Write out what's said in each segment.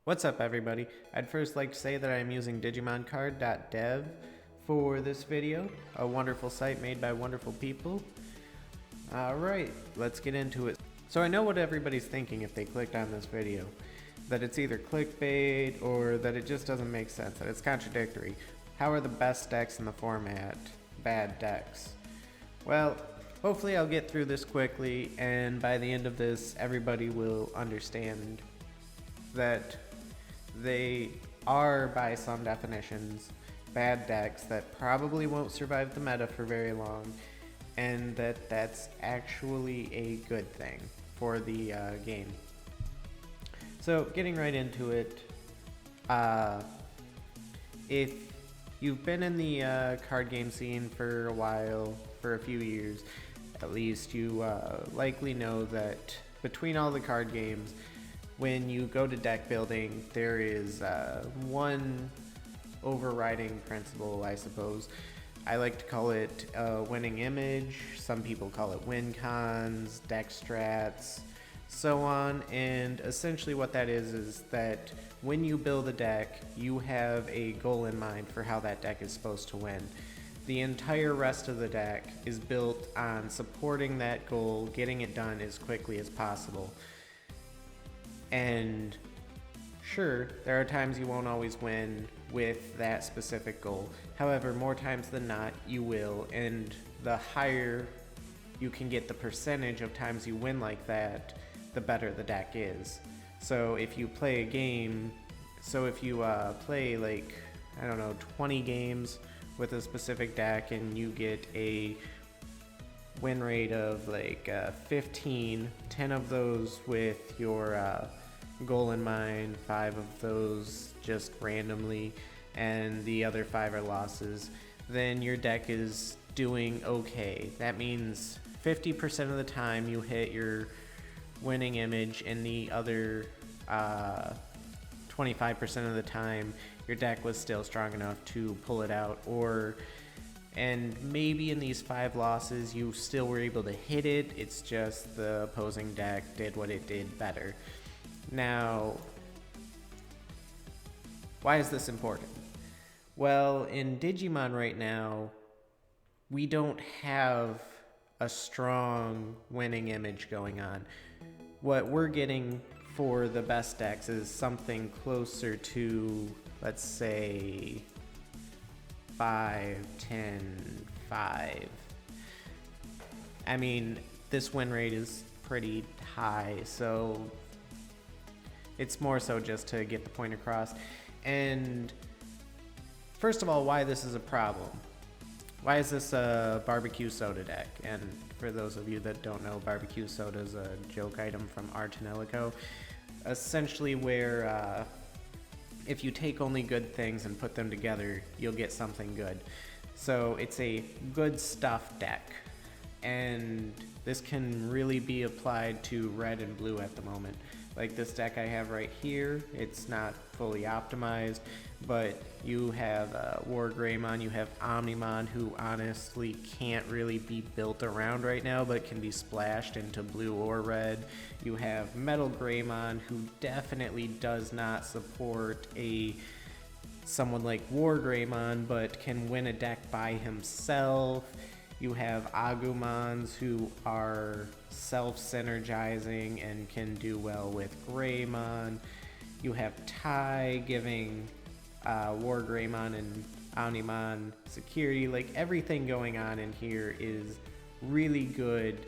What's up, everybody? I'd first like to say that I'm using DigimonCard.dev for this video, a wonderful site made by wonderful people. Alright, let's get into it. So I know what everybody's thinking if they clicked on this video, that it's either clickbait or that it just doesn't make sense, that it's contradictory. How are the best decks in the format bad decks? Well, hopefully I'll get through this quickly, and by the end of this, everybody will understand that they are, by some definitions, bad decks that probably won't survive the meta for very long, and that's actually a good thing for the game. So, getting right into it, if you've been in the card game scene for a while, for a few years at least, you likely know that between all the card games, when you go to deck building, there is one overriding principle, I suppose. I like to call it winning image. Some people call it win cons, deck strats, so on. And essentially what that is that when you build a deck, you have a goal in mind for how that deck is supposed to win. The entire rest of the deck is built on supporting that goal, getting it done as quickly as possible. And sure, there are times you won't always win with that specific goal. However, more times than not, you will, and the higher you can get the percentage of times you win like that, the better the deck is. So if you play a game, play like, I don't know, 20 games with a specific deck and you get a win rate of like 15, 10 of those with your goal in mind, 5 of those just randomly, and the other 5 are losses, then your deck is doing okay. That means 50% of the time you hit your winning image, and the other 25% of the time your deck was still strong enough to pull it out, and maybe in these 5 losses you still were able to hit it, it's just the opposing deck did what it did better. Now, why is this important? Well, in Digimon right now, we don't have a strong winning image going on. What we're getting for the best decks is something closer to, let's say, 5, 10, 5. I mean, this win rate is pretty high, so it's more so just to get the point across. And first of all, why this is a problem. Why is this a barbecue soda deck? And for those of you that don't know, barbecue soda is a joke item from Art and Elico. Essentially where if you take only good things and put them together, you'll get something good. So it's a good stuff deck. And this can really be applied to red and blue at the moment. Like this deck I have right here, it's not fully optimized, but you have War Greymon, you have Omnimon, who honestly can't really be built around right now, but can be splashed into blue or red. You have Metal Greymon, who definitely does not support someone like War Greymon, but can win a deck by himself. You have Agumons, who are self-synergizing and can do well with Greymon. You have Tai giving War Greymon and Omnimon security. Like, everything going on in here is really good,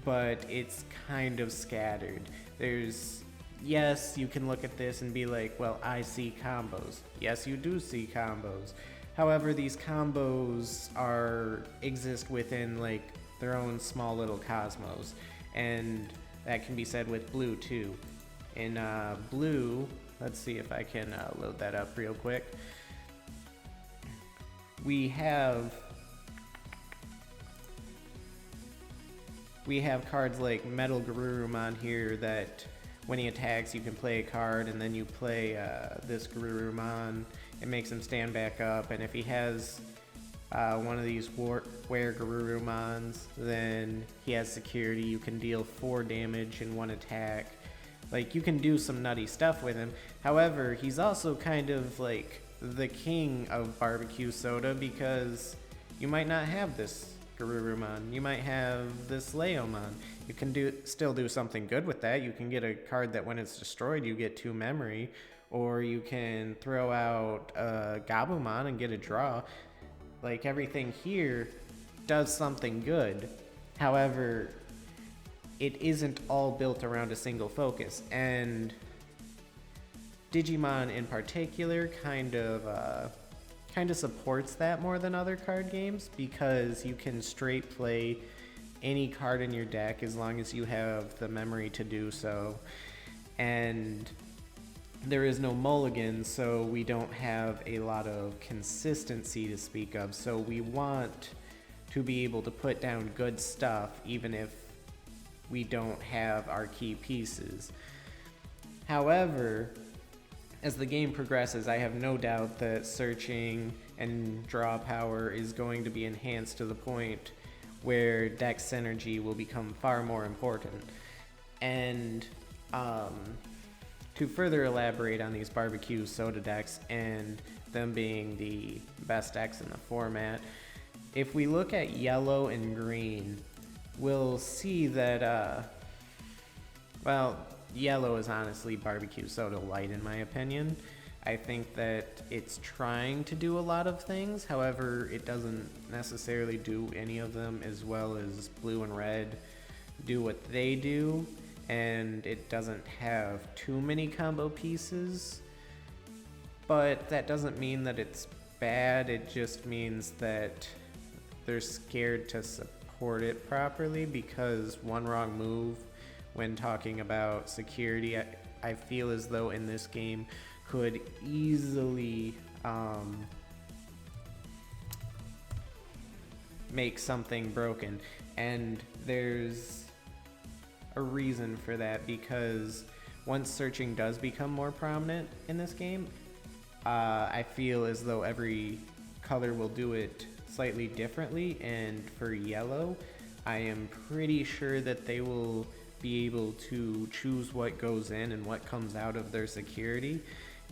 but it's kind of scattered. Yes, you can look at this and be like, well, I see combos. Yes, you do see combos. However, these combos exist within like their own small little cosmos, and that can be said with blue too. In blue, let's see if I can load that up real quick. We have cards like Metal Garurumon here that when he attacks you can play a card, and then you play this Garurumon. It makes him stand back up, and if he has one of these Were Garurumons, then he has security. You can deal 4 damage in one attack. Like, you can do some nutty stuff with him. However, he's also kind of like the king of barbecue soda, because you might not have this Garurumon. You might have this Leomon. You can still do something good with that. You can get a card that when it's destroyed, you get 2 memory. Or you can throw out Gabumon and get a draw. Like, everything here does something good. However, it isn't all built around a single focus. And Digimon in particular kind of supports that more than other card games, because you can straight play any card in your deck as long as you have the memory to do so. And there is no mulligan, so we don't have a lot of consistency to speak of. So we want to be able to put down good stuff even if we don't have our key pieces. However, as the game progresses, I have no doubt that searching and draw power is going to be enhanced to the point where deck synergy will become far more important. And to further elaborate on these barbecue soda decks and them being the best decks in the format, if we look at yellow and green, we'll see that, yellow is honestly barbecue soda light in my opinion. I think that it's trying to do a lot of things, however, it doesn't necessarily do any of them as well as blue and red do what they do, and it doesn't have too many combo pieces. But that doesn't mean that it's bad, it just means that they're scared to support it properly, because one wrong move when talking about security, I feel as though in this game could easily make something broken. And there's a reason for that, because once searching does become more prominent in this game, I feel as though every color will do it slightly differently. And for yellow, I am pretty sure that they will be able to choose what goes in and what comes out of their security.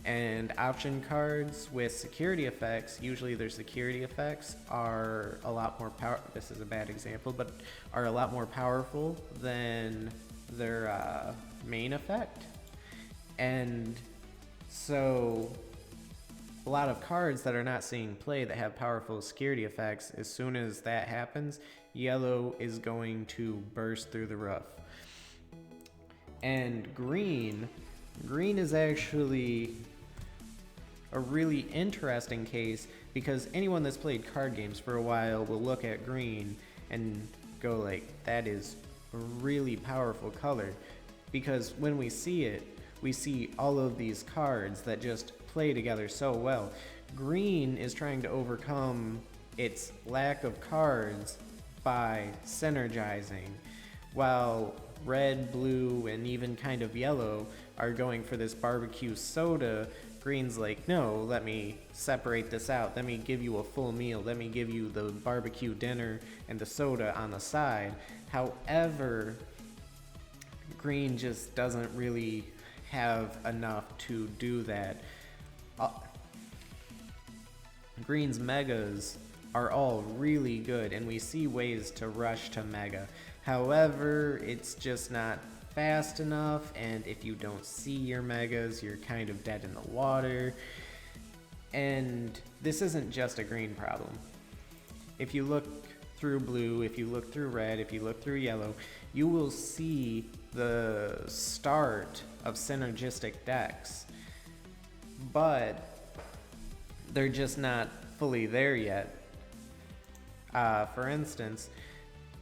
And option cards with security effects, usually their security effects are a lot more this is a bad example, but are a lot more powerful than their main effect. And so a lot of cards that are not seeing play that have powerful security effects, as soon as that happens, yellow is going to burst through the roof. And green is actually a really interesting case, because anyone that's played card games for a while will look at green and go like, that is a really powerful color. Because when we see it, we see all of these cards that just play together so well. Green is trying to overcome its lack of cards by synergizing, while red, blue, and even kind of yellow are going for this barbecue soda. Green's like, no, let me separate this out. Let me give you a full meal. Let me give you the barbecue dinner and the soda on the side. However, green just doesn't really have enough to do that. Green's megas are all really good, and we see ways to rush to mega. However, it's just not fast enough, and if you don't see your megas, you're kind of dead in the water. And this isn't just a green problem. If you look through blue, if you look through red, if you look through yellow, you will see the start of synergistic decks, but they're just not fully there yet. For instance,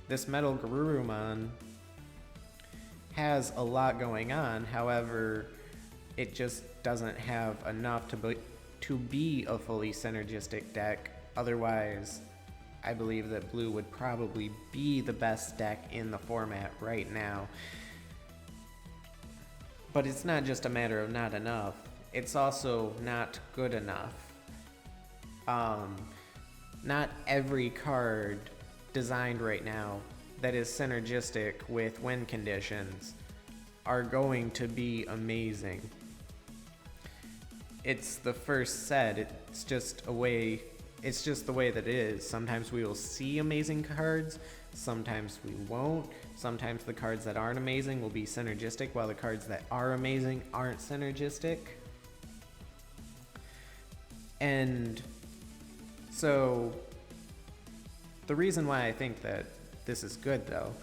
this Metal Garurumon has a lot going on, however, it just doesn't have enough to be a fully synergistic deck. Otherwise, I believe that blue would probably be the best deck in the format right now. But it's not just a matter of not enough, it's also not good enough. Not every card designed right now that is synergistic with win conditions are going to be amazing. It's the first set. It's just the way that it is. Sometimes we will see amazing cards, sometimes we won't. Sometimes the cards that aren't amazing will be synergistic, while the cards that are amazing aren't synergistic. And so the reason why I think that this is good, though,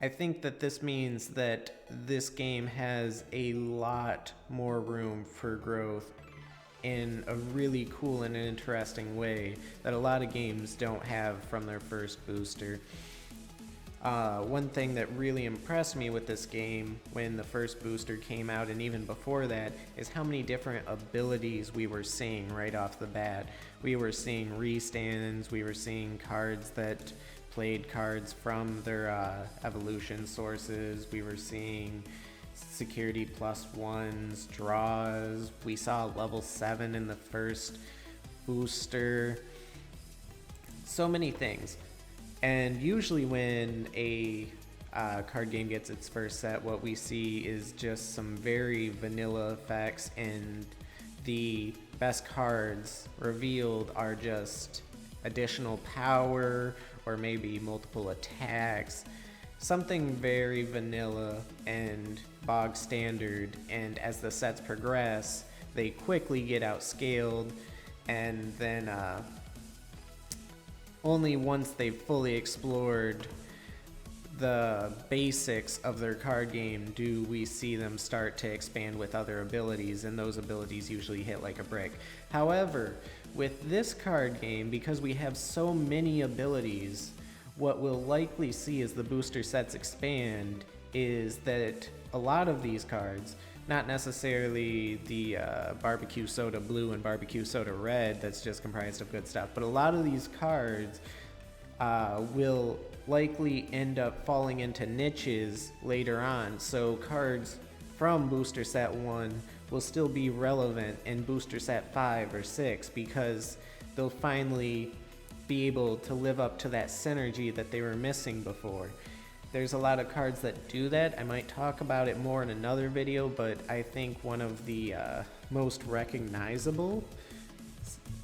I think that this means that this game has a lot more room for growth in a really cool and interesting way that a lot of games don't have from their first booster. One thing that really impressed me with this game when the first booster came out, and even before that, is how many different abilities we were seeing right off the bat. We were seeing restands, we were seeing cards that played cards from their evolution sources, we were seeing security +1s, draws, we saw level 7 in the first booster, so many things. And usually when a card game gets its first set, what we see is just some very vanilla effects, and the best cards revealed are just additional power or maybe multiple attacks, something very vanilla and bog standard. And as the sets progress, they quickly get outscaled, and then only once they've fully explored the basics of their card game do we see them start to expand with other abilities, and those abilities usually hit like a brick. However, with this card game, because we have so many abilities, what we'll likely see as the booster sets expand is that a lot of these cards, not necessarily the barbecue soda blue and barbecue soda red that's just comprised of good stuff, but a lot of these cards will likely end up falling into niches later on. So cards from booster set 1 will still be relevant in booster set 5 or 6, because they'll finally be able to live up to that synergy that they were missing before. There's a lot of cards that do that. I might talk about it more in another video, but I think one of the most recognizable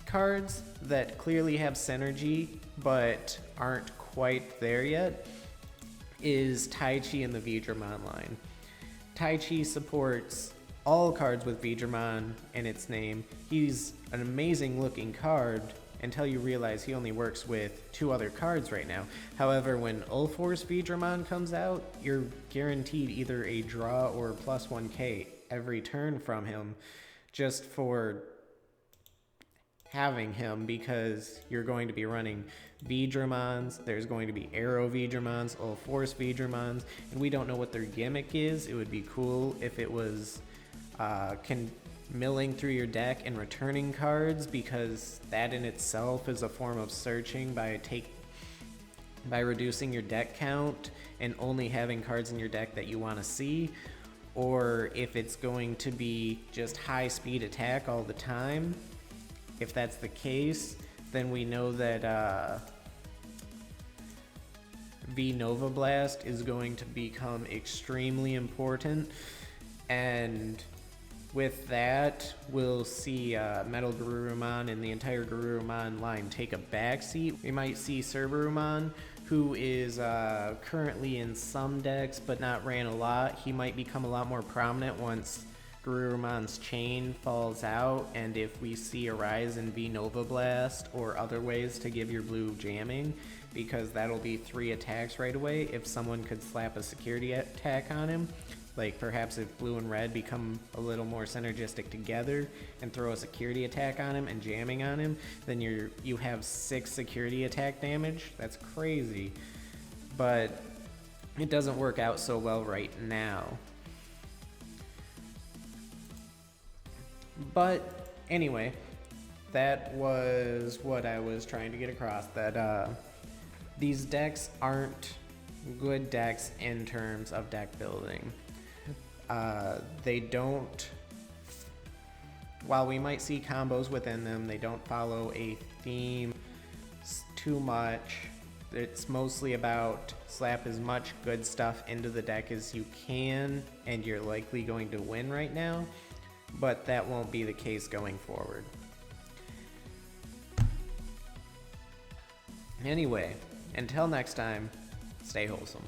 cards that clearly have synergy but aren't quite there yet is Tai Chi in the Vidramon line. Tai Chi supports all cards with Vidramon in its name. He's an amazing looking card until you realize he only works with 2 other cards right now. However, when Ulforce Vidramon comes out, you're guaranteed either a draw or +1k every turn from him just for having him, because you're going to be running Vidramons, there's going to be Arrow Vidramons, Ulforce Vidramons, and we don't know what their gimmick is. It would be cool if it was milling through your deck and returning cards, because that in itself is a form of searching by reducing your deck count and only having cards in your deck that you want to see. Or if it's going to be just high speed attack all the time. If that's the case, then we know that V Nova Blast is going to become extremely important, and with that, we'll see Metal Garurumon and the entire Garurumon line take a backseat. We might see Cerberumon, who is currently in some decks but not ran a lot. He might become a lot more prominent once Garurumon's chain falls out, and if we see a rise in V Nova Blast or other ways to give your blue jamming, because that'll be 3 attacks right away. If someone could slap a security attack on him, like perhaps if blue and red become a little more synergistic together and throw a security attack on him and jamming on him, then you have 6 security attack damage. That's crazy, but it doesn't work out so well right now. But anyway, that was what I was trying to get across, that these decks aren't good decks in terms of deck building. They don't, while we might see combos within them, they don't follow a theme too much. It's mostly about slap as much good stuff into the deck as you can, and you're likely going to win right now, but that won't be the case going forward. Anyway, until next time, stay wholesome.